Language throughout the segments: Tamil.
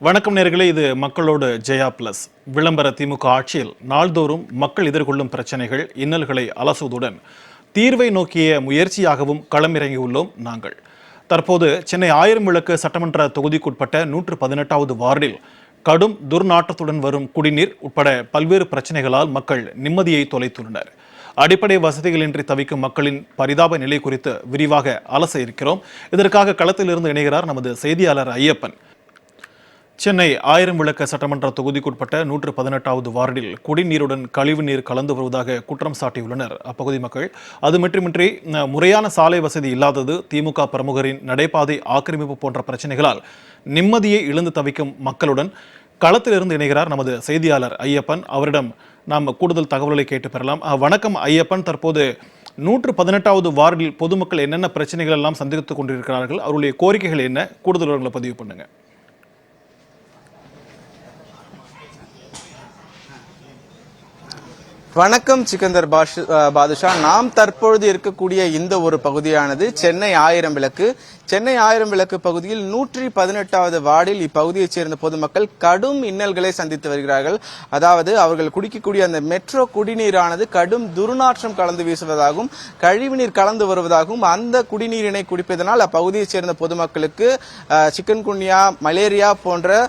வணக்கம் நேர்களே, இது மக்களோடு ஜெயா பிளஸ். விளம்பர திமுக ஆட்சியில் நாள்தோறும் மக்கள் எதிர்கொள்ளும் பிரச்சனைகள், இன்னல்களை அலசுவதுடன் தீர்வை நோக்கிய முயற்சியாகவும் களமிறங்கியுள்ளோம் நாங்கள். தற்போது சென்னை 1000 விளக்கு சட்டமன்ற தொகுதிக்குட்பட்ட 118வது வார்டில் கடும் துர்நாற்றத்துடன் வரும் குடிநீர் உட்பட பல்வேறு பிரச்சனைகளால் மக்கள் நிம்மதியை தொலைத்துள்ளனர். அடிப்படை வசதிகளின்றி தவிக்கும் மக்களின் பரிதாப நிலை குறித்து விரிவாக அலச இருக்கிறோம். இதற்காக களத்திலிருந்து இணைகிறார் நமது செய்தியாளர் ஐயப்பன். சென்னை 1000 விளக்கு சட்டமன்ற தொகுதிக்குட்பட்ட 118வது வார்டில் குடிநீருடன் கழிவுநீர் கலந்து வருவதாக குற்றம் சாட்டியுள்ளனர் அப்பகுதி மக்கள். அது மட்டுமின்றி முறையான சாலை வசதி இல்லாதது, திமுக பிரமுகரின் நடைபாதை ஆக்கிரமிப்பு போன்ற பிரச்சனைகளால் நிம்மதியை இழந்து தவிக்கும் மக்களுடன் களத்திலிருந்து இணைகிறார் நமது செய்தியாளர் ஐயப்பன். அவரிடம் நாம் கூடுதல் தகவல்களை கேட்டு பெறலாம். வணக்கம் ஐயப்பன். தற்போது 118வது வார்டில் பொதுமக்கள் என்னென்ன பிரச்சனைகள் எல்லாம் சந்தித்துக் கொண்டிருக்கிறார்கள், அவருடைய கோரிக்கைகள் என்ன? கூடுதல் விவரங்களை பதிவு பண்ணுங்க. வணக்கம் சிக்கந்தர் பாதுஷா. நாம் தற்பொழுது இருக்கக்கூடிய இந்த ஒரு பகுதியானது சென்னை 1000 விளக்கு. சென்னை 1000 விளக்கு பகுதியில் 118வது வார்டில் இப்பகுதியைச் சேர்ந்த பொதுமக்கள் கடும் இன்னல்களை சந்தித்து வருகிறார்கள். அதாவது அவர்கள் குடிக்கக்கூடிய அந்த மெட்ரோ குடிநீரானது கடும் துர்நாற்றம் கலந்து வீசுவதாகவும் கழிவுநீர் கலந்து வருவதாகவும், அந்த குடிநீரினை குடிப்பதனால் அப்பகுதியைச் சேர்ந்த பொதுமக்களுக்கு சிக்கன்குன்யா, மலேரியா போன்ற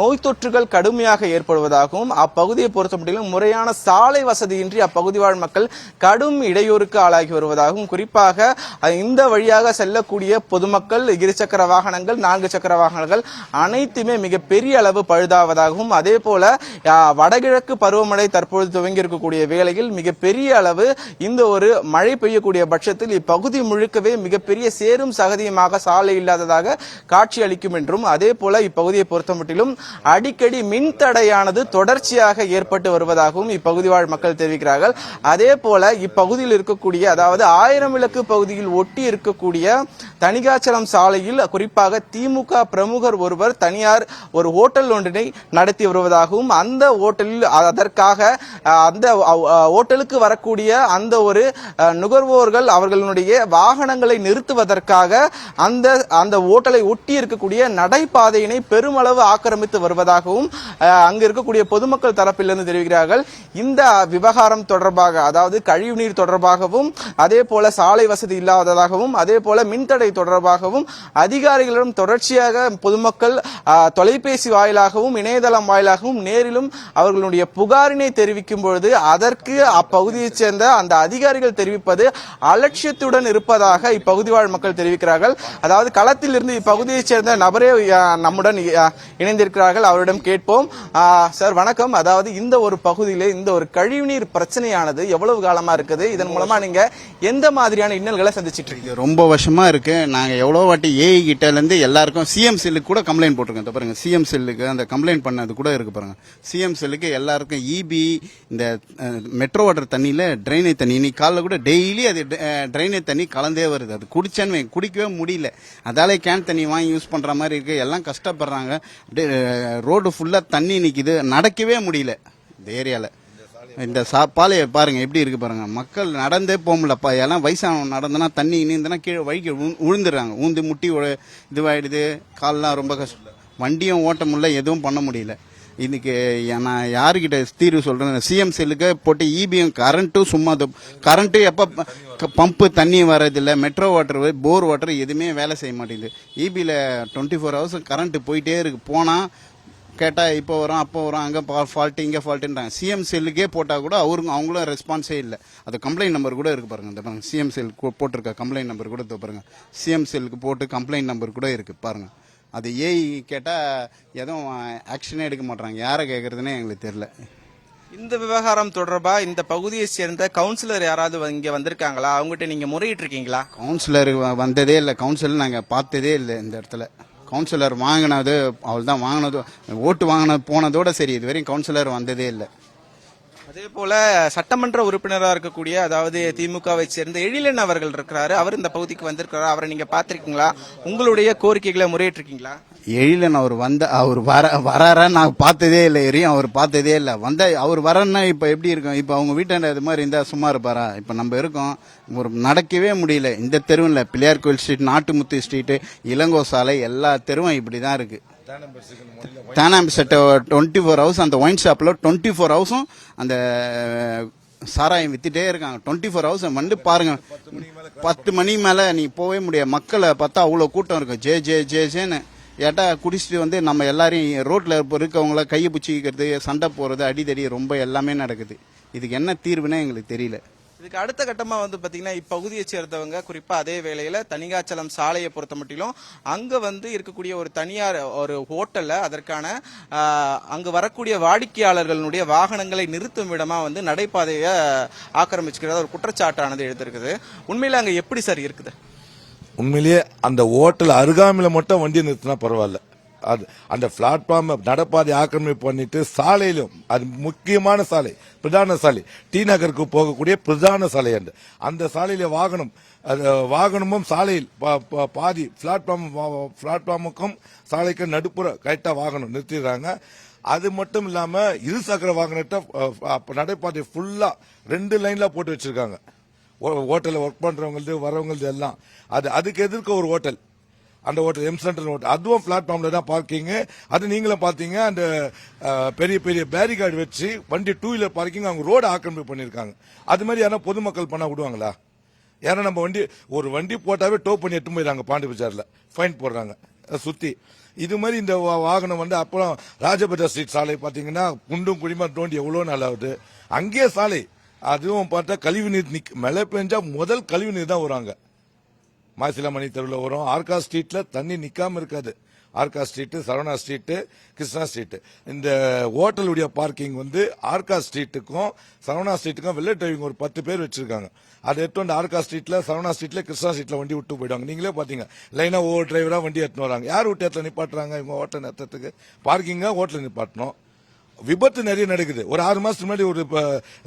நோய் தொற்றுகள் கடுமையாக ஏற்படுவதாகவும், அப்பகுதியை பொறுத்தமட்டிலும் முறையான சாலை வசதியின்றி அப்பகுதி வாழ் மக்கள் கடும் இடையூறுக்கு ஆளாகி வருவதாகவும், குறிப்பாக இந்த வழியாக செல்லக்கூடிய பொதுமக்கள், இருசக்கர வாகனங்கள், 4 சக்கர வாகனங்கள் அனைத்துமே மிகப்பெரிய அளவு பழுதாவதாகவும், அதே போல வடகிழக்கு பருவமழை தற்பொழுது துவங்கி இருக்கக்கூடிய வேளையில் மிகப்பெரிய அளவு இந்த ஒரு மழை பெய்யக்கூடிய பட்சத்தில் இப்பகுதி முழுக்கவே மிகப்பெரிய சேரும் சகதியுமாக சாலை இல்லாததாக காட்சி அளிக்கும் என்றும், அதே போல இப்பகுதியை பொறுத்தமட்டிலும் அடிக்கடி மின்தடையானது தொடர்ச்சியாக ஏற்பட்டு வருவதாகவும் இப்பகுதி வாழ் மக்கள் தெரிவிக்கிறார்கள். அதே போல இப்பகுதியில் இருக்கக்கூடிய, அதாவது 1000 விளக்கு பகுதியில் ஒட்டி இருக்கக்கூடிய தணிகாச்சலம் சாலையில் குறிப்பாக திமுக பிரமுகர் ஒருவர் தனியார் ஒரு ஹோட்டல் ஒன்றினை நடத்தி வருவதாகவும், அந்த ஹோட்டலில் அதற்காக அந்த ஹோட்டலுக்கு வரக்கூடிய அந்த ஒரு நுகர்வோர்கள் அவர்களுடைய வாகனங்களை நிறுத்துவதற்காக அந்த ஹோட்டலை ஒட்டி இருக்கக்கூடிய நடைபாதையினை பெருமளவு ஆக்கிரமித்து வருவதாகவும் அங்கு இருக்கக்கூடிய பொதுமக்கள் தரப்பிலிருந்து தெரிவிக்கிறார்கள். இந்த விவகாரம் தொடர்பாக, அதாவது கழிவுநீர் தொடர்பாகவும், அதே போல சாலை வசதி இல்லாததாகவும், அதே போல மின்தடை தொடர்பாகவும் அதிகாரிகளிடம் தொடர்ச்சியாக பொதுமக்கள் தொலைபேசி வாயிலாகவும் இணையதளம் வாயிலாகவும் நேரிலும் அவர்களுடைய புகாரினை தெரிவிக்கும் பொழுது அதற்கு அப்பகுதியைச் சேர்ந்த அந்த அதிகாரிகள் தெரிவிப்பது அலட்சியத்துடன் இருப்பதாக இப்பகுதி வாழ் மக்கள் தெரிவிக்கிறார்கள். அதாவது களத்தில் இருந்து இப்பகுதியைச் சேர்ந்த நபரே நம்முடன் இணைந்திருக்கிறார்கள். அவரிடம் கேட்போம். சார் வணக்கம். அதாவது இந்த ஒரு பகுதியிலே இந்த ஒரு கழிவுநீர் பிரச்சனையானது எவ்வளவு காலமா இருக்குது? இதன் மூலமா நீங்க எந்த மாதிரியான இன்னல்களை சந்திச்சிட்டு இருக்கீங்க? ரொம்ப வருஷமா இருக்கு. நாங்க எவ்வளவு வாட்டி ஏஐ கிட்ட இருந்து எல்லாருக்கும் சிஎம் செல்லுக்கு கூட கம்ப்ளைண்ட் போட்டிருக்கோம். பாருங்க, சிஎம் செல்லுக்கு அந்த கம்ப்ளைண்ட் பண்ணது கூட இருக்கு. பாருங்க, சிஎம் செல்லுக்கு எல்லாருக்கும் இபி, இந்த மெட்ரோ வாட்டர் தண்ணியில டிரைனேஜ் தண்ணி, இன்னைக்கு காலைல கூட டெய்லி அது டிரைனேஜ் தண்ணி கலந்தே வருது. அது குடிச்சேன்னு குடிக்கவே முடியல. அதாலே கேன் தண்ணி வாங்கி யூஸ் பண்ற மாதிரி இருக்கு. எல்லாம் கஷ்டப்படுறாங்க. ரோடு ஃபுல்லா தண்ணி நிக்குது, நடக்கவே முடியல இந்த ஏரியால. இந்த பாலையை பாருங்க எப்படி இருக்கு பாருங்க. மக்கள் நடந்தே போக முடியலப்பா. எல்லாம் வயசானவங்க நடந்தனா தண்ணி நீந்தனா கீழே வழிக்கு உழுந்துடுறாங்க. ஊந்து முட்டி இதுவாயிடுது. கால்லாம் ரொம்ப கஷ்டம். வண்டியும் ஓட்ட முடியல, எதுவும் பண்ண முடியல. இன்னைக்கு நான் யாருக்கிட்ட தீர்வு சொல்றேன்? சிஎம் செல்லுக்கு போட்டு இபியும் கரண்ட்டும் சும்மா கரண்ட்டு எப்போ பம்பு தண்ணி வர்றதில்லை. மெட்ரோ வாட்டர், போர் வாட்டர் எதுவுமே வேலை செய்ய மாட்டேங்குது. இபியில் 24 ஹவர்ஸ் கரண்ட் போயிட்டே இருக்கு. போனால் கேட்டால் இப்போ வரும், அப்போ வரும், அங்கே ஃபால்ட்டு, இங்கே ஃபால்ட்டுன்றாங்க. சிஎம் செல்லுக்கே போட்டால் கூட அவங்களும் ரெஸ்பான்ஸே இல்லை. அது கம்ப்ளைண்ட் நம்பர் கூட இருக்கு பாருங்க. இந்த பாருங்க, சிஎம் செல் போட்டிருக்க கம்ப்ளைண்ட் நம்பர் கூட பாருங்க. சிஎம் செல்லுக்கு போட்டு கம்ப்ளைண்ட் நம்பர் கூட இருக்கு பாருங்க. அது ஏஐ கேட்டால் எதுவும் ஆக்ஷனே எடுக்க மாட்டாங்க. யாரை கேட்கறதுன்னே எங்களுக்கு தெரியல. இந்த விவகாரம் தொடர்பாக இந்த பகுதியை சேர்ந்த கவுன்சிலர் யாராவது இங்க வந்திருக்காங்களா? அவங்ககிட்ட நீங்க முறையிட்டு இருக்கீங்களா? கவுன்சிலர் வந்ததே இல்லை. கவுன்சிலர் நாங்கள் பார்த்ததே இல்லை இந்த இடத்துல. கவுன்சிலர் வாங்கினது அவள் தான் வாங்கினது, ஓட்டு வாங்கினது போனதோட சரி. இதுவரையும் கவுன்சிலர் வந்ததே இல்லை. அதே போல சட்டமன்ற உறுப்பினராக இருக்கக்கூடிய, அதாவது திமுகவை சேர்ந்த எழிலன் அவர்கள் இருக்கிறாரு. அவர் இந்த பகுதிக்கு வந்திருக்கிறார். அவரை நீங்க பாத்திருக்கீங்களா? உங்களுடைய கோரிக்கைகளை முறையிட்டு இருக்கீங்களா? எழிலன் அவர் வராரா நான் பார்த்ததே இல்லை. எரியும் அவர் பார்த்ததே இல்லை. அவர் வரன்னா இப்ப எப்படி இருக்கும்? இப்ப அவங்க வீட்டாண்ட இது மாதிரி இருந்தா சும்மா இருப்பாரா? இப்ப நம்ம இருக்கோம், ஒரு நடக்கவே முடியல. இந்த தெருவில் பிள்ளையார் கோயில் ஸ்ட்ரீட், நாட்டுமுத்து ஸ்ட்ரீட், இளங்கோ சாலை, எல்லா தெருவும் இப்படிதான் இருக்கு. தேனாம்பு செட்டை 24 ஹவர்ஸ் அந்த ஒயின் ஷாப்பில் 24 ஹவர்ஸும் அந்த சாராயம் வித்துட்டே இருக்காங்க. 24 ஹவர்ஸ் வந்து பாருங்க, 10 மணி மேலே நீ போகவே முடியாது. மக்களை பார்த்தா அவ்வளோ கூட்டம் இருக்கும். ஜேன்னு ஏட்டா குடிச்சிட்டு வந்து நம்ம எல்லாரையும் ரோட்டில் இருக்கவங்கள கையை பிடிச்சிக்கிறது, சண்டை போகிறது, அடிதடி ரொம்ப எல்லாமே நடக்குது. இதுக்கு என்ன தீர்வுன்னு எங்களுக்கு தெரியல. இதுக்கு அடுத்த கட்டமா வந்து பாத்தீங்கன்னா இப்பகுதியை சேர்ந்தவங்க குறிப்பா அதே வேளையில தனிகாச்சலம் சாலையை பொறுத்த மட்டிலும் அங்க வந்து இருக்கக்கூடிய ஒரு தனியார் ஒரு ஹோட்டல்ல அதற்கான அங்கு வரக்கூடிய வாடிக்கையாளர்களுடைய வாகனங்களை நிறுத்தும் இடமா வந்து நடைபாதையை ஆக்கிரமிச்சுக்கிறத ஒரு குற்றச்சாட்டானது எடுத்திருக்குது. உண்மையில அங்க எப்படி சார் இருக்குது? உண்மையிலேயே அந்த ஹோட்டல் அருகாமையில மட்டும் வண்டி நிறுத்தினா பரவாயில்ல. அது அந்த பிளாட்ஃபார்ம் நடப்பாதை ஆக்கிரமிப்பு பண்ணிட்டு சாலையிலும், அது முக்கியமான சாலை, பிரதான சாலை, டி நகருக்கு போகக்கூடிய பிரதான சாலை, அந்த சாலையில வாகனமும் சாலையில் பாதி பிளாட்ஃபார்முக்கும் சாலைக்கு நடுப்புற கரெக்டா வாகனம் நிறுத்திடுறாங்க. அது மட்டும் இல்லாம இருசக்கர வாகனத்தை நடைபாதை ஃபுல்லா 2 லைன்ல போட்டு வச்சிருக்காங்க. ஹோட்டல்ல ஒர்க் பண்றவங்களது வரவங்களது எல்லாம். அதுக்கு எதிர்க்க ஒரு ஹோட்டல், அந்த ஹோட்டல் எம் சென்டர் ஹோட்டல், அதுவும் பிளாட்ஃபார்ம்ல தான் பார்க்கிங். அது நீங்களும் பாத்தீங்க, அந்த பெரிய பெரிய பேரிகார்டு வச்சு வண்டி 2 வீலர் பார்க்கிங் அவங்க ரோடு ஆக்கிரமிப்பு பண்ணிருக்காங்க. அது மாதிரி யாரா பொதுமக்கள் பண்ண விடுவாங்களா? ஏன்னா நம்ம ஒரு வண்டி போட்டாவே டோ பண்ணி எடுத்து போயிடறாங்க. பாண்டி பஜார்ல ஃபைன் போடுறாங்க சுத்தி. இது மாதிரி இந்த வாகனம் வந்து அப்புறம் ராஜபத்ரா ஸ்ட்ரீட் சாலை பாத்தீங்கன்னா குண்டும் குடிமா தோண்டி எவ்வளவு நாள் ஆகுது. அங்கேயே சாலை, அதுவும் பார்த்தா கழிவு நீர் மழை பெஞ்சா முதல் கழிவு நீர் தான் வராங்க. மாசிலாமணி தெருவில் வரும். ஆர்கா ஸ்ட்ரீட்ல தண்ணி நிக்காம இருக்காது. Arka street, Saravana street, Krishna street, இந்த ஹோட்டலுடைய பார்க்கிங் வந்து ஆர்கா ஸ்ட்ரீட்டுக்கும் சரவணா ஸ்ட்ரீட்டுக்கும் வெள்ளை டிரைவிங் ஒரு 10 பேர் வச்சிருக்காங்க. அதை எடுத்து வந்து ஆர்கா ஸ்ட்ரீட்ல, சரவணா ஸ்ட்ரீட்ல, கிருஷ்ணா ஸ்ட்ரீட்ல வண்டி விட்டு போயிடுவாங்க. நீங்களே பாத்தீங்க, லைனா ஒவ்வொரு டிரைவரா வண்டி எடுத்துன்னு வராங்க. யார் விட்டு இடத்துல நிப்பாட்டுறாங்க? இவங்க ஹோட்டல் நிறுத்தத்துக்கு பார்க்கிங்கா ஹோட்டல் நிப்பாட்டணும். விபத்து நிறைய நடக்குது. ஒரு 6 மாசத்துக்கு முன்னாடி ஒரு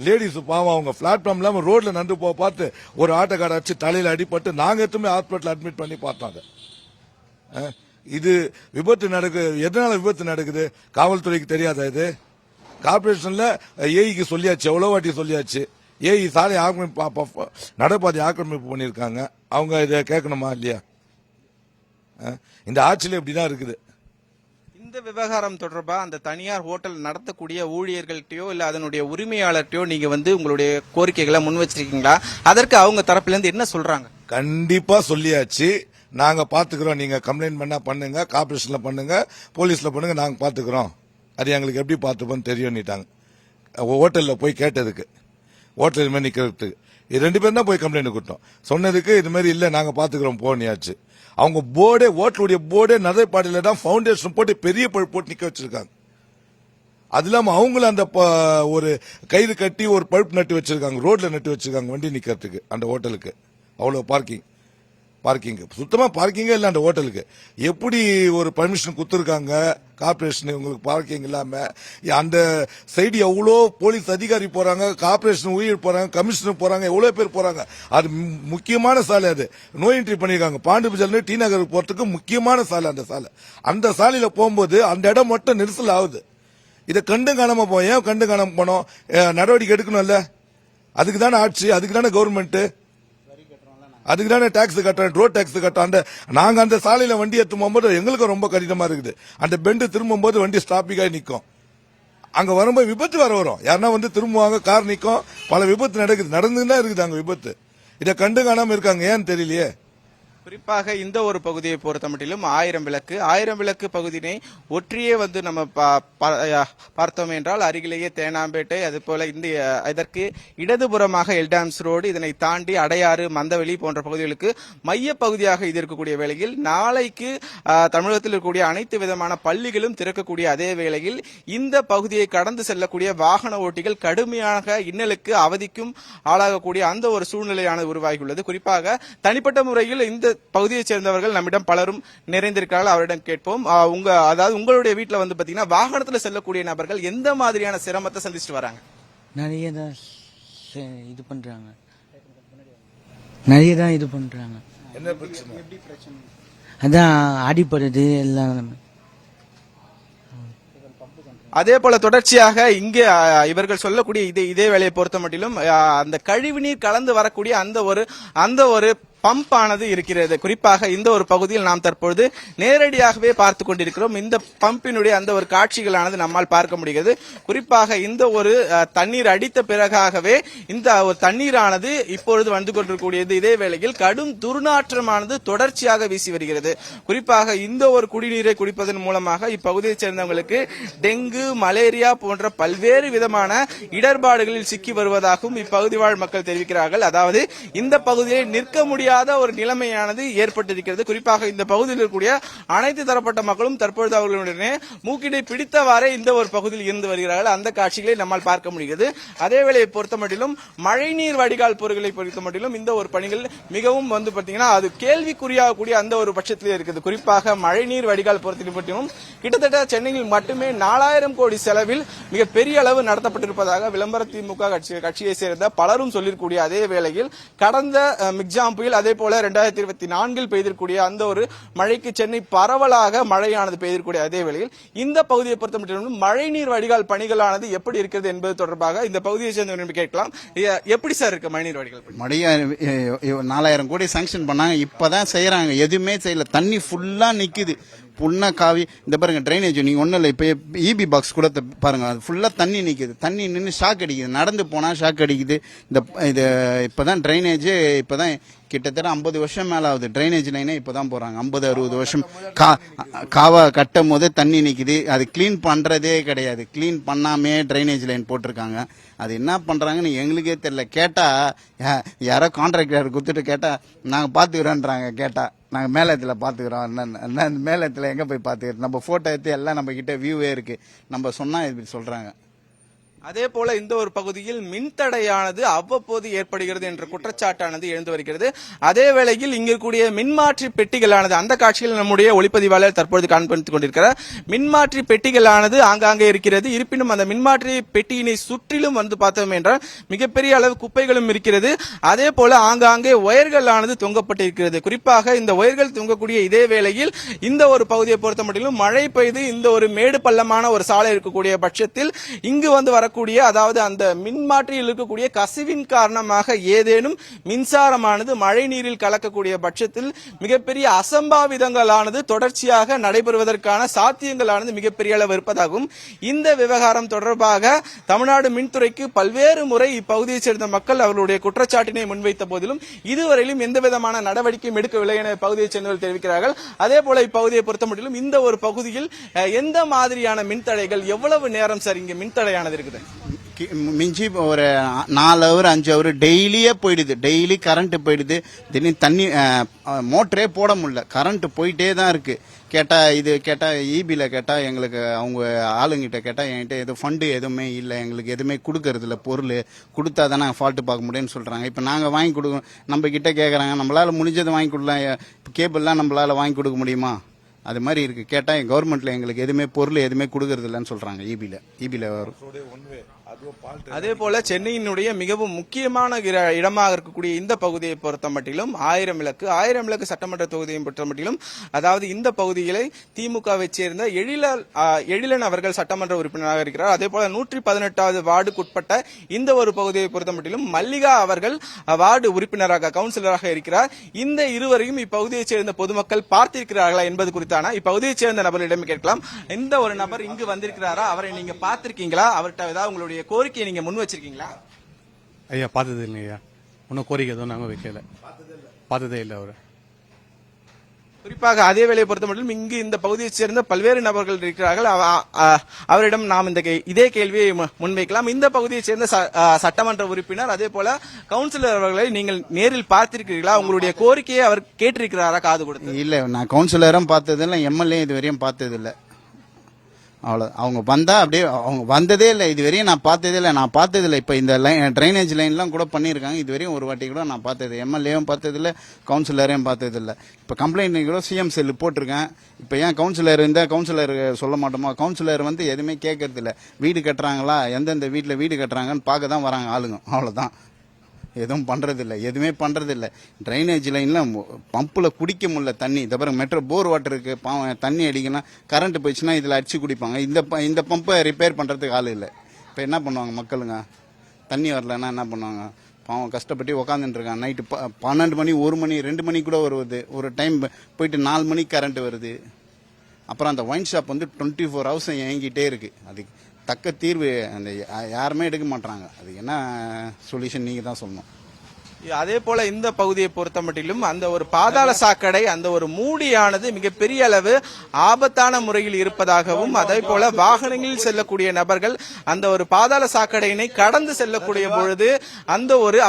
லேடிஸ் பாவம், அவங்க பிளாட்ஃபார்ம் இல்லாம ரோட்ல நடந்து போக பார்த்து ஒரு ஆட்டோக்கார அடிச்சு தலையில அடிபட்டு நாங்க எதுவுமே ஹாஸ்பிட்டல் அட்மிட் பண்ணி பார்த்தோம். இது விபத்து நடக்குது. எதனால விபத்து நடக்குது? காவல்துறைக்கு தெரியாதா? இது கார்பரேஷன்ல ஏஇக்கு சொல்லியாச்சு, எவ்வளவு வாட்டி சொல்லியாச்சு. ஏஇ சாலை ஆக்கிரமிப்பு, நடைபாதை ஆக்கிரமிப்பு பண்ணிருக்காங்க. அவங்க இதை கேட்கணுமா இல்லையா? இந்த ஆட்சியில இப்படிதான் இருக்குது. இந்த விவகாரம் தொடர்பா அந்த தனியார் ஹோட்டல் நடத்தக்கூடிய ஊழியர்கள்ட்டயோ இல்ல அதனுடைய உரிமையாளர்கிட்டயோ நீங்க வந்து உங்களுடைய கோரிக்கைகளை முன் வச்சிருக்கீங்களா? அதற்கு அவங்க தரப்புல இருந்து என்ன சொல்றாங்க? கண்டிப்பா சொல்லியாச்சு. நாங்க பாத்துக்கிறோம். நீங்க கம்ப்ளைண்ட் பண்ணா பண்ணுங்க, கார்பரேஷன்ல பண்ணுங்க, போலீஸ்ல பண்ணுங்க, நாங்க பாத்துக்கிறோம். அது எங்களுக்கு எப்படி பாத்துப்போம் தெரியும்ட்டாங்க. ஹோட்டல்ல போய் கேட்டதுக்கு, ஹோட்டல் மாதிரி நிக்கிறதுக்கு 2 பேரும் தான் போய் கம்ப்ளைண்ட் கொடுத்தோம். சொன்னதுக்கு இது மாதிரி இல்ல நாங்க பாத்துக்கிறோம் போனியாச்சு. அவங்க போர்டே, ஹோட்டலுடைய போர்டே நடைபாதையில தான் ஃபவுண்டேஷன் போட்டு பெரிய பழுப்பு போட்டு நிக்க வச்சிருக்காங்க. அது இல்லாம அவங்களும் அந்த ஒரு கயிறு கட்டி ஒரு பழுப்பு நட்டு வச்சிருக்காங்க, ரோட்ல நட்டு வச்சிருக்காங்க வண்டி நிக்கிறதுக்கு. அந்த ஹோட்டலுக்கு அவ்வளவு பார்க்கிங் சுத்தமா பார்க்கிங்கே இல்ல அந்த ஹோட்டலுக்கு. எப்படி ஒரு பர்மிஷன் கொடுத்திருக்காங்க கார்பரேஷன் உங்களுக்கு பார்க்கிங் இல்லாம? அந்த சைடு எவ்வளோ போலீஸ் அதிகாரி போறாங்க, கார்பரேஷன் ஊழியர் போறாங்க, கமிஷனர் போறாங்க, எவ்வளவு பேர் போறாங்க. அது முக்கியமான சாலை. அது நோ என்ட்ரி பண்ணிருக்காங்க. பாண்டி பஜார்ல டி நகருக்கு போறதுக்கு முக்கியமான சாலை அந்த சாலை. அந்த சாலையில போகும்போது அந்த இடம் மட்டும் நெரிசல் ஆகுது. இதை கண்டு காணாம ஏன் கண்டு காணாம போனோம்? நடவடிக்கை எடுக்கணும்ல. அதுக்கு தானே ஆட்சி, அதுக்கு தானே கவர்மெண்ட், அதுக்கு தானே டாக்ஸ் கட்டுறோம், ரோட் டாக்ஸ் கட்டுறோம். நாங்க அந்த சாலையில வண்டி எடுத்து போகும்போது எங்களுக்கு ரொம்ப கடினமா இருக்குது. அந்த பெண்டு திரும்பும் போது வண்டி ஸ்டாப்பிங்காக நிற்கும். அங்க வரும்போது விபத்து வரும். யாருன்னா வந்து திரும்புவாங்க, கார் நிற்கும், பல விபத்து நடந்துதான் இருக்குது அங்க விபத்து. இதை கண்டு காணாம இருக்காங்க, ஏன்னு தெரியலையே. குறிப்பாக இந்த ஒரு பகுதியை பொறுத்த மட்டிலும் 1000 விளக்கு பகுதியினை ஒற்றியே வந்து நம்ம பார்த்தோம் என்றால் அருகிலேயே தேனாம்பேட்டை, அது போல இதற்கு இடதுபுறமாக எல்டாம்ஸ் ரோடு, இதனை தாண்டி அடையாறு, மந்தவெளி போன்ற பகுதிகளுக்கு மைய பகுதியாக இது இருக்கக்கூடிய வேளையில் நாளைக்கு தமிழகத்தில் இருக்கக்கூடிய அனைத்து விதமான பள்ளிகளும் திறக்கக்கூடிய அதே வேளையில் இந்த பகுதியை கடந்து செல்லக்கூடிய வாகன ஓட்டிகள் கடுமையாக இன்னலுக்கு அவதிக்கும் ஆளாகக்கூடிய அந்த ஒரு சூழ்நிலையானது உருவாகியுள்ளது. குறிப்பாக தனிப்பட்ட முறையில் இந்த பகுதியைச் சேர்ந்தவர்கள் நம்மிடம் பலரும் நிறைந்திருக்கிறார்கள். அவரிடம் கேட்போம். உங்களுடைய வீட்டில் வந்து பாத்தீங்கன்னா வாகனத்தில் செல்லக்கூடிய நபர்கள் எந்த மாதிரியான சிரமத்தை சந்திச்சுட்டு வராங்க? நிறைய தான் இது பண்றாங்க. என்ன பிரச்சனை? அதான் அடிப்படுது எல்லாம். அதே போல தொடர்ச்சியாக இங்கே இவர்கள் சொல்லக்கூடிய இதே வேலையை பொறுத்த மட்டிலும் அந்த கழிவுநீர் கலந்து வரக்கூடிய அந்த ஒரு பம்ப் ஆனது இருக்கிறது. குறிப்பாக இந்த ஒரு பகுதியில் நாம் தற்பொழுது நேரடியாகவே பார்த்து கொண்டிருக்கிறோம். இந்த பம்பினுடைய அந்த ஒரு காட்சிகளானது நம்மால் பார்க்க முடிகிறது. குறிப்பாக இந்த ஒரு தண்ணீர் அடித்த பிறகாகவே இந்த ஒரு தண்ணீரானது இப்பொழுது வந்து கொண்டிருக்கூடியது. இதே வேளையில் கடும் துர்நாற்றமானது தொடர்ச்சியாக வீசி வருகிறது. குறிப்பாக இந்த ஒரு குடிநீரை குடிப்பதன் மூலமாக இப்பகுதியைச் சேர்ந்தவங்களுக்கு டெங்கு, மலேரியா போன்ற பல்வேறு விதமான இடர்பாடுகளில் சிக்கி வருவதாகவும் இப்பகுதி வாழ் மக்கள் தெரிவிக்கிறார்கள். அதாவது இந்த பகுதியை நிற்க முடியாத ஒரு நிலைமையானது ஏற்பட்டிருக்கிறது. குறிப்பாக இந்த பகுதியில் இருக்கக்கூடிய அனைத்து தரப்பட்ட மக்களும் தற்பொழுது அவர்களுடைய மூக்கினை பிடித்தவாறே இந்த ஒரு பகுதியில் இருந்து வருகிறார்கள். அந்த காட்சிகளை நம்மால் பார்க்க முடிகிறது. அதேவேளை பொறுத்தமட்டிலும் மழைநீர் வடிகால் பொருட்களை பொறுத்தமட்டிலும் இந்த ஒரு பணிகள் மிகவும் வந்து பாத்தீங்கன்னா அது கேள்விக்குறியாகக்கூடிய அந்த ஒரு பட்சத்திலே இருக்குது. குறிப்பாக மழைநீர் வடிகால் பொறுத்தமட்டிலும் கிட்டத்தட்ட சென்னையில் மட்டுமே 4000 கோடி செலவில் மிக பெரிய அளவு நடத்தப்பட்டிருப்பதாக விளம்பர திமுக கட்சியை சேர்ந்த பலரும் சொல்லியிருக்கூடிய அதே வேளையில் கடந்த மிக்ஜாம் புயல் அதே போல 2024 பெய்திருக்கூடிய அந்த ஒரு மழைக்கு சென்னை பரவலாக மழையானது பெய்திருக்கூடிய அதே வேளையில் இந்த பகுதியை பொறுத்தமட்டிலும் மழைநீர் வடிகால் பணிகளானது எப்படி இருக்கிறது என்பது தொடர்பாக இந்த பகுதியை சேர்ந்தவர்கள் கேட்கலாம். எப்படி சார் இருக்கு மழைநீர் வடிகால்? மழைய 4000 கோடி சாங்ஷன் பண்ணாங்க, இப்பதான் செய்யறாங்க. எதுவுமே செய்யல, தண்ணி ஃபுல்லா நிக்குது. புண்ணா காவி இந்த பாருங்க ட்ரைனேஜ் நீங்க ஒன்றும் இல்லை. இப்போ இபி பாக்ஸ் கூட பாருங்க, அது ஃபுல்லா தண்ணி நிக்குது. தண்ணி நின்று ஷாக் அடிக்குது, நடந்து போனா ஷாக் அடிக்குது. இது இப்பதான் ட்ரைனேஜ் இப்பதான் கிட்டத்தட்ட 50 வருஷம் மேல ஆகுது. ட்ரைனேஜ் லைனே இப்பதான் போறாங்க. 50-60 வருஷம் காவா கட்டும் போது தண்ணி நிக்குது. அது கிளீன் பண்றதே கிடையாது. கிளீன் பண்ணாமே ட்ரைனேஜ் லைன் போட்டிருக்காங்க. அது என்ன பண்றாங்கன்னு எங்களுக்கே தெரியல. கேட்டா யாரோ கான்ட்ராக்டர் கொடுத்துட்டு கேட்டா நாங்க பாத்துக்கிறோன்றாங்க. கேட்டா நாங்க மேலத்துல பாத்துக்கிறோம். மேலத்துல எங்க போய் பாத்துக்கிறோம்? நம்ம போட்டோ எடுத்து எல்லாம் நம்ம கிட்ட வியூவே இருக்கு. நம்ம சொன்னா இப்படி சொல்றாங்க. அதே போல இந்த ஒரு பகுதியில் மின்தடையானது அவ்வப்போது ஏற்படுகிறது என்ற குற்றச்சாட்டானது எழுந்து வருகிறது. அதே வேளையில் இங்கு கூடிய மின்மாற்றி பெட்டிகளானது அந்த காட்சியில் நம்முடைய ஒளிப்பதிவாளர் தற்பொழுது காண்பித்துக் கொண்டிருக்கிறார். மின்மாற்றி பெட்டிகளானது ஆங்காங்கே இருக்கிறது. இருப்பினும் அந்த மின்மாற்றி பெட்டியினை சுற்றிலும் வந்து பார்த்தோம் என்றால் மிகப்பெரிய அளவு குப்பைகளும் இருக்கிறது. அதே போல ஆங்காங்கே ஒயர்களானது தொங்கப்பட்டிருக்கிறது. குறிப்பாக இந்த ஒயர்கள் தொங்கக்கூடிய இதே வேளையில் இந்த ஒரு பகுதியை பொறுத்த மட்டும் மழை பெய்து இந்த ஒரு மேடு பள்ளமான ஒரு சாலை இருக்கக்கூடிய பட்சத்தில் இங்கு வந்து வரக்கூடிய அதாவது அந்த மின்மாற்றியில் இருக்கக்கூடிய கசிவின் காரணமாக ஏதேனும் மின்சாரமானது மழை நீரில் கலக்கக்கூடிய பட்சத்தில் மிகப்பெரிய அசம்பாவிதங்களானது தொடர்ச்சியாக நடைபெறுவதற்கான சாத்தியங்களானது மிகப்பெரிய அளவு இருப்பதாகவும் இந்த விவகாரம் தொடர்பாக தமிழ்நாடு மின்துறைக்கு பல்வேறு முறை இப்பகுதியைச் சேர்ந்த மக்கள் அவர்களுடைய குற்றச்சாட்டினை முன்வைத்த போதிலும் இதுவரையிலும் எந்த விதமான நடவடிக்கையும் எடுக்கவில்லை என இப்பகுதியைச் சேர்ந்தவர்கள் தெரிவிக்கிறார்கள். அதே போல இப்பகுதியை பொறுத்தமட்டிலும் இந்த ஒரு பகுதியில் எந்த மாதிரியான மின்தடைகள் எவ்வளவு நேரம் சார் இங்க மின்தடையானது இருக்குது? மிஞ்சி ஒரு 4 ஹவர் 5 ஹவர் டெய்லியே போயிடுது. டெய்லி கரண்ட் போயிடுது. திடீர்னு தண்ணி மோட்டரே போட முடியல, கரண்ட் போயிட்டே தான் இருக்கு. கேட்டா இபில கேட்டா எங்களுக்கு அவங்க ஆளுங்கிட்ட கேட்டா என்கிட்ட எதுவும் ஃபண்டு எதுவுமே இல்லை, எங்களுக்கு எதுவுமே கொடுக்கறது இல்லை, பொருள் கொடுத்தா தான் நாங்கள் ஃபால்ட்டு பார்க்க முடியும்னு சொல்றாங்க. இப்போ நாங்கள் வாங்கி கொடுக்கோம், நம்ம கிட்ட கேட்குறாங்க, நம்மளால முடிஞ்சதை வாங்கி கொடுக்கலாம். கேபிள்லாம் நம்மளால வாங்கி கொடுக்க முடியுமா? அது மாதிரி இருக்கு. கேட்டா கவர்மெண்ட்ல எங்களுக்கு எதுவுமே பொருள் எதுவுமே கொடுக்கறது இல்லைன்னு சொல்றாங்க. இபில வரும். அதே போல சென்னையினுடைய மிகவும் முக்கியமான இடமாக இருக்கக்கூடிய இந்த பகுதியை பொறுத்த மட்டிலும் 1000 விளக்கு சட்டமன்ற தொகுதியை பொறுத்த மட்டிலும் அதாவது இந்த பகுதிகளை திமுகவை சேர்ந்த எழிலன் அவர்கள் சட்டமன்ற உறுப்பினராக இருக்கிறார். அதே போல 118வது வார்டுக்குட்பட்ட இந்த ஒரு பகுதியை பொறுத்த மட்டிலும் மல்லிகா அவர்கள் வார்டு உறுப்பினராக கவுன்சிலராக இருக்கிறார். இந்த இருவரையும் இப்பகுதியைச் சேர்ந்த பொதுமக்கள் பார்த்திருக்கிறார்களா என்பது குறித்தான இப்பகுதியைச் சேர்ந்த நபரிடம் கேட்கலாம். இந்த ஒரு நபர் இங்கு வந்திருக்கிறாரா? அவரை நீங்க பார்த்திருக்கீங்களா? அவர்கிட்ட ஏதாவது உங்களுடைய கோரிக்கையை நீங்க முன் வச்சிருக்கீங்களா? ஐயா பார்த்தது இல்லையா, ஒன்னும் கோரிக்கை எதுவும் நாங்க வைக்கல, பார்த்ததே இல்லை அவரை. குறிப்பாக அதே வேலையை பொறுத்த மட்டும் இங்கு இந்த பகுதியைச் சேர்ந்த பல்வேறு நபர்கள் இருக்கிறார்கள். அவரிடம் நாம் இதே கேள்வியை முன்வைக்கலாம். இந்த பகுதியைச் சேர்ந்த சட்டமன்ற உறுப்பினர் அதே போல கவுன்சிலர் அவர்களை நீங்கள் நேரில் பார்த்திருக்கிறீர்களா? உங்களுடைய கோரிக்கையை அவர் கேட்டிருக்கிறாரா காது கொடுத்து? இல்ல, நான் கவுன்சிலரும் பார்த்ததில்லை, எம்எல்ஏ இதுவரையும் பார்த்ததில்லை. அவ்வளோ அவங்க வந்தா அப்படியே அவங்க வந்ததே இல்லை இதுவரையும். நான் பார்த்ததில்லை. இப்போ இந்த ட்ரைனேஜ் லைன்லாம் கூட பண்ணியிருக்காங்க. இதுவரையும் ஒரு வாட்டி கூட நான் பார்த்தது எம்எல்ஏவும் பார்த்ததில்லை, கவுன்சிலரையும் பார்த்ததில்லை. இப்போ கம்ப்ளைண்ட் கூட சிஎம் செல்லு போட்டிருக்கேன். இப்போ ஏன் கவுன்சிலர் இருந்தால் கவுன்சிலர் சொல்ல மாட்டோமா? கவுன்சிலர் வந்து எதுவுமே கேட்கறது இல்லை. வீடு கட்டுறாங்களா, எந்தெந்த வீட்டில் வீடு கட்டுறாங்கன்னு பார்க்க தான் வராங்க ஆளுங்க, அவ்வளோதான். எதுவும் பண்றதில்லை, எதுவுமே பண்றதில்லை. ட்ரைனேஜ் லைன்ல பம்பில் குடிக்க முடியல தண்ணி. இந்த பாருங்க மெட்ரோ போர் வாட்டர் இருக்கு, தண்ணி அடிக்கணும், கரண்ட் போயிடுச்சுன்னா இதில் அடிச்சு குடிப்பாங்க. இந்த பம்பை ரிப்பேர் பண்றதுக்கு ஆள் இல்லை. இப்போ என்ன பண்ணுவாங்க மக்களுங்க? தண்ணி வரலன்னா என்ன பண்ணுவாங்க? பாவம் கஷ்டப்பட்டு உக்காந்துட்டு இருக்கான். நைட்டு 12 மணி 1 மணி 2 மணி கூட வருது. ஒரு டைம் போயிட்டு 4 மணிக்கு கரண்ட் வருது. அப்புறம் அந்த ஒயின் ஷாப் வந்து 24 ஹவர்ஸ் இயங்கிட்டே இருக்கு. அதுக்கு தக்க தீர்வு அந்த யாருமே எடுக்க மாட்டாங்க. அதுக்கு என்ன சொல்யூஷன் நீங்க தான் சொல்லணும். அதே போல இந்த பகுதியை பொறுத்த மட்டிலும் அந்த ஒரு பாதாள சாக்கடை, அந்த ஒரு மூடியானது மிகப்பெரிய அளவு ஆபத்தான முறையில் இருப்பதாகவும், அதே போல வாகனங்களில் செல்லக்கூடிய நபர்கள் அந்த ஒரு பாதாள சாக்கடையினை கடந்து செல்லக்கூடிய பொழுது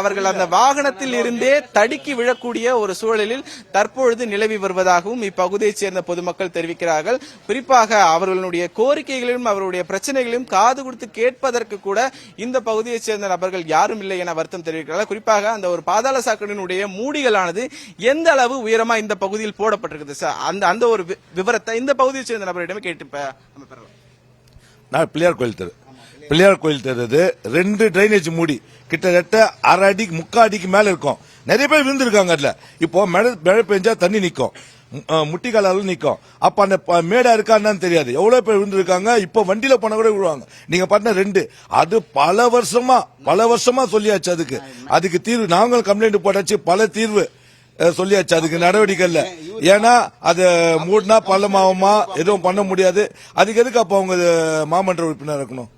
அவர்கள் அந்த வாகனத்தில் இருந்தே தடுக்கி விழக்கூடிய ஒரு சூழலில் தற்பொழுது நிலவி வருவதாகவும் இப்பகுதியைச் சேர்ந்த பொதுமக்கள் தெரிவிக்கிறார்கள். குறிப்பாக அவர்களுடைய கோரிக்கைகளையும் அவருடைய பிரச்சனைகளையும் காது கொடுத்து கேட்பதற்கு கூட இந்த பகுதியைச் சேர்ந்த நபர்கள் யாரும் இல்லை என வருத்தம் தெரிவிக்கிறார்கள். குறிப்பாக அந்த ஒரு பாதாள சாக்கடையினுடைய மூடிகளானது எந்த அளவு உயரமா இந்த பகுதியில் போடப்பட்டிருக்குது சார், அந்த ஒரு விவரத்தை இந்த பகுதியை சேர்ந்த நபரிடமே கேட்டு நம்ம பெறலாம். நான் பிள்ளையார் கோயில் தெரு 2 டிரைனேஜ் மூடி கிட்டத்தட்ட 1/2 அடிக்கு 3/4 அடிக்கு மேல இருக்கும். நிறைய பேர் விழுந்திருக்காங்க. அதுல இப்போ மழை பெஞ்சா தண்ணி நிக்கும், முட்டிக்கால அளவு நிக்கும். அப்ப அந்த மேடா இருக்கான்னு தெரியாது. எவ்வளவு பேர் விழுந்திருக்காங்க. இப்போ வண்டியில போன கூட விழுவாங்க. நீங்க பாத்தீங்கன்னா 2 அது பல வருஷமா சொல்லியாச்சு. அதுக்கு தீர்வு நாங்களும் கம்ப்ளைண்ட் போட்டாச்சு. பல தீர்வு சொல்லியாச்சு. அதுக்கு நடவடிக்கை இல்ல. ஏன்னா அது மூடினா பள்ளமாவமா எதுவும் பண்ண முடியாது. அதுக்கு எதுக்கு அப்ப அவங்க மாமன்ற உறுப்பினர் இருக்கணும்?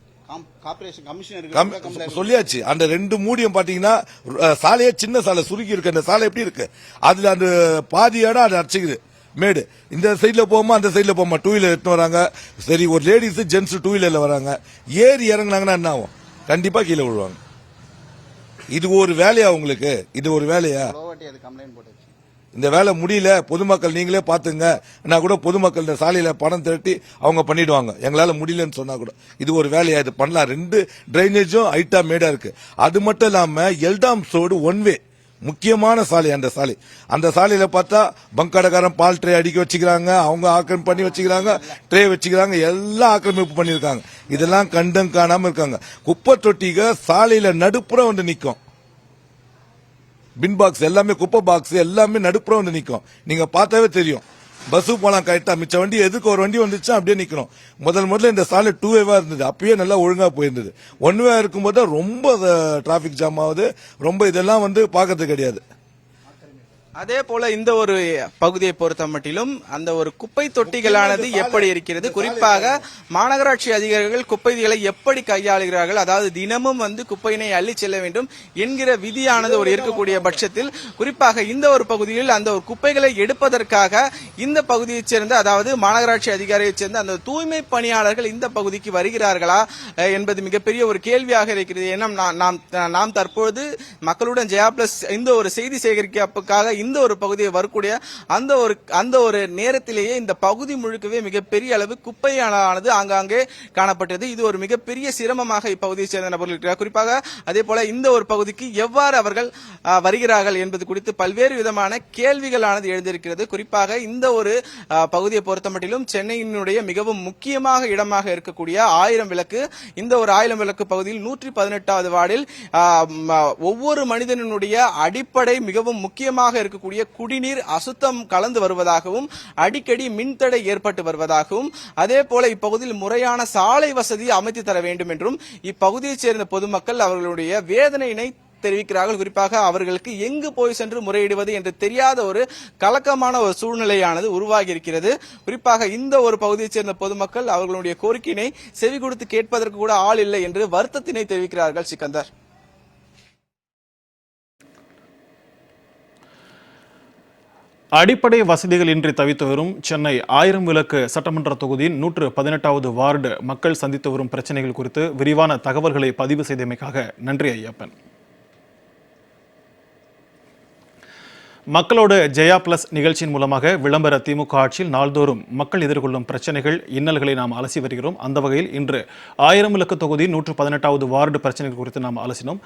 சொல்லியாச்சு. அந்த 2 மூடியும் பாத்தீங்கன்னா சாலையே சின்ன சாலை சுருக்கி இருக்கு. அந்த சாலை எப்படி இருக்கு, அதுல அந்த பாதி இடம் அது அடிச்சுக்குது மேடு. இந்த சைட்ல போமா அந்த சைட்ல போமா 2 வீலர் எடுத்து வராங்க. சரி, ஒரு லேடிஸ் ஜென்ஸ் 2 வீலர்ல வராங்க. ஏறி இறங்குனாங்கன்னா என்ன ஆகும்? கண்டிப்பா கீழே விழுவாங்க. இது ஒரு வேலையா உங்களுக்கு? இது ஒரு வேலையா? இந்த வேலை முடியல, பொதுமக்கள் நீங்களே பாத்துங்க. நான் கூட பொதுமக்கள் இந்த சாலையில பணம் திரட்டி அவங்க பண்ணிடுவாங்க. எங்களால முடியலன்னு சொன்னா கூட இது ஒரு வேலையா? இது பண்ணலாம். 2 டிரைனேஜும் ஹைட்டா மேடா இருக்கு. அது மட்டும் இல்லாம எல்டாம் ரோடு 1 வே முக்கியமான சாலை. அந்த சாலையில பார்த்தா பங்கடக்காரன் பால் ட்ரே அடிக்க வச்சுக்கிறாங்க, அவங்க ஆக்கிரமிப்பு பண்ணி வச்சுக்கிறாங்க, ட்ரே வச்சுக்கிறாங்க, எல்லாம் ஆக்கிரமிப்பு பண்ணிருக்காங்க. இதெல்லாம் கண்டும் காணாம இருக்காங்க. குப்பை தொட்டிக சாலையில நடுப்புறம் வந்து நிக்கும். பின் பாக்ஸ் எல்லாமே, குப்பை பாக்ஸ் எல்லாமே நடுப்புறம் வந்து நிக்கும். நீங்க பார்த்தாவே தெரியும். பஸ் போலாம் கரெக்டா, மிச்ச வண்டி எதுக்கு ஒரு வண்டி வந்துச்சா அப்படியே நிக்கணும். முதல்ல இந்த சாலை 2 வேவா இருந்தது. அப்பயே நல்லா ஒழுங்கா போயிருந்தது. 1 வே இருக்கும்போது ரொம்ப டிராபிக் ஜாம் ஆகுது. ரொம்ப இதெல்லாம் வந்து பாக்கிறது கிடையாது. அதே போல இந்த ஒரு பகுதியை பொறுத்த மட்டிலும் அந்த ஒரு குப்பை தொட்டிகளானது எப்படி இருக்கிறது, குறிப்பாக மாநகராட்சி அதிகாரிகள் குப்பைகளை எப்படி கையாளுகிறார்கள், அதாவது தினமும் வந்து குப்பையினை அள்ளி செல்ல வேண்டும் என்கிற விதியானது ஒரு இருக்கக்கூடிய பட்சத்தில், குறிப்பாக இந்த ஒரு பகுதியில் அந்த ஒரு குப்பைகளை எடுப்பதற்காக இந்த பகுதியைச் சேர்ந்த, அதாவது மாநகராட்சி அதிகாரியைச் சேர்ந்த அந்த தூய்மை பணியாளர்கள் இந்த பகுதிக்கு வருகிறார்களா என்பது மிகப்பெரிய ஒரு கேள்வியாக இருக்கிறது. ஏன்னா நாம் தற்போது மக்களுடன் ஜெயா பிளஸ் இந்த ஒரு செய்தி சேகரிப்புக்காக இந்த ஒரு பகுதியை வரக்கூடிய அந்த ஒரு நேரத்திலேயே இந்த பகுதி முழுக்கவே மிகப்பெரிய அளவு குப்பையானது ஆங்காங்கே காணப்பட்டது. இது ஒரு மிகப்பெரிய சிரமமாக இப்பகுதியை சேர்ந்த நபர்கள் இருக்கிறார். குறிப்பாக அதே போல இந்த ஒரு பகுதிக்கு எவ்வாறு அவர்கள் வருகிறார்கள் என்பது குறித்து பல்வேறு விதமான கேள்விகளானது எழுந்திருக்கிறது. குறிப்பாக இந்த ஒரு பகுதியை பொறுத்த மட்டிலும் சென்னையினுடைய மிகவும் முக்கியமாக இடமாக இருக்கக்கூடிய 1000 விளக்கு, இந்த ஒரு 1000 விளக்கு பகுதியில் 118வது வார்டில் ஒவ்வொரு மனிதனுடைய அடிப்படை மிகவும் முக்கியமாக இருக்கக்கூடிய குடிநீர் அசுத்தம் கலந்து வருவதாகவும், அடிக்கடி மின்தடை ஏற்பட்டு வருவதாகவும், அதே போல இப்பகுதியில் முறையான சாலை வசதி அமைத்து தர வேண்டும் என்றும் இப்பகுதியைச் சேர்ந்த பொதுமக்கள் அவர்களுடைய வேதனையினை தெரிவிக்கிறார்கள். குறிப்பாக அவர்களுக்கு எங்கு போய் சென்று முறையிடுவது என்று தெரியாத ஒரு கலக்கமான ஒரு சூழ்நிலையானது உருவாகி இருக்கிறது. குறிப்பாக இந்த ஒரு பகுதியைச் சேர்ந்த பொதுமக்கள் அவர்களுடைய கோரிக்கையினை செவி கொடுத்து கேட்பதற்கு கூட ஆள் இல்லை என்று வருத்தத்தினை தெரிவிக்கிறார்கள். சிக்கந்தர், அடிப்படை வசதிகள் இன்றி தவித்து வரும் சென்னை 1000 விளக்கு சட்டமன்ற தொகுதியின் 118வது வார்டு மக்கள் சந்தித்து வரும் பிரச்சனைகள் குறித்து விரிவான தகவல்களை பதிவு செய்தமைக்காக நன்றி ஐயப்பன். மக்களோடு ஜெயா பிளஸ் நிகழ்ச்சியின் மூலமாக விளம்பர திமுக ஆட்சியில் நாள்தோறும் மக்கள் எதிர்கொள்ளும் பிரச்சனைகள், இன்னல்களை நாம் அலசி வருகிறோம். அந்த வகையில் இன்று 1000 விளக்கு தொகுதியின் 118வது வார்டு பிரச்சனைகள் குறித்து நாம் அலசினோம்.